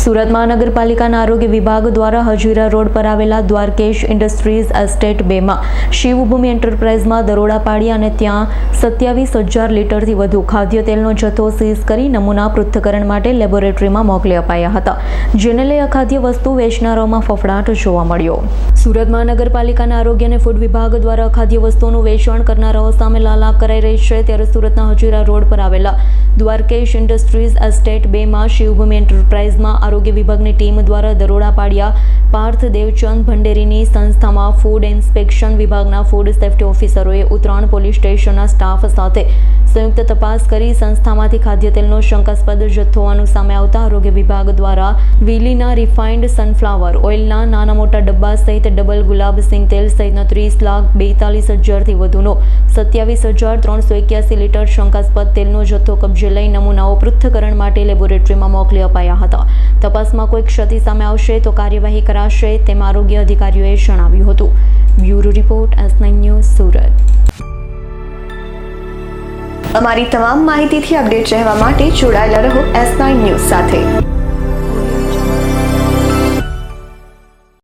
સુરત મહાનગરપાલિકાના આરોગ્ય વિભાગ દ્વારા હજીરા રોડ પર આવેલા દ્વારકેશ ઇન્ડસ્ટ્રીઝ એસ્ટેટ 2 માં શિવભૂમિ એન્ટરપ્રાઇઝમાં દરોડા પાડી અને ત્યાં 27,000 લીટરથી વધુ ખાદ્ય તેલનો જથ્થો સીઝ કરી નમૂના પૃથ્થકરણ માટે લેબોરેટરીમાં મોકલી અપાયા હતા, જેને લઈ અખાદ્ય વસ્તુ વેચનારાઓમાં ફફડાટ જોવા મળ્યો। સુરત મહાનગરપાલિકાના આરોગ્ય અને ફૂડ વિભાગ દ્વારા અખાદ્ય વસ્તુઓનું વેચાણ કરનારાઓ સામે લાલાક કરાઈ રહી છે, ત્યારે સુરતના હજીરા રોડ પર આવેલા દ્વારકેશ ઇન્ડસ્ટ્રીઝ એસ્ટેટ 2 માં શિવભૂમિ એન્ટરપ્રાઇઝમાં આરોગ્ય વિભાગની ટીમ દ્વારા દરોડા પાડ્યા। પાર્થ દેવચંદ ભંડેરીની સંસ્થામાં ફૂડ ઇન્સ્પેક્શન વિભાગના ફૂડ સેફ્ટી ઓફિસરોએ ઉત્તરાયણ પોલીસ સ્ટેશનના સ્ટાફ સાથે સંયુક્ત તપાસ કરી સંસ્થામાંથી ખાદ્ય તેલનો શંકાસ્પદ જથ્થો હોવાનું સામે આવતા આરોગ્ય વિભાગ દ્વારા વિલીના રિફાઇન્ડ સનફ્લાવર ઓઇલના નાના મોટા ડબ્બા સહિત ડબલ ગુલાબ સિંગ તેલ સહિતનો 30,42,000થી વધુનો 27,381 લીટર શંકાસ્પદ તેલનો જથ્થો કબજે લઈ નમૂનાઓ પૃથ્થકરણ માટે લેબોરેટરીમાં મોકલી અપાયા હતા। તપાસમાં કોઈ ક્ષતિ સામે આવશે તો કાર્યવાહી કરાશે તેમ આરોગ્ય અધિકારીઓએ જણાવ્યું હતું। Bureau report S9 news Surat. અમારી તમામ માહિતીથી અપડેટ રહેવા માટે જોડાયેલા રહો S9 ન્યૂઝ સાથે।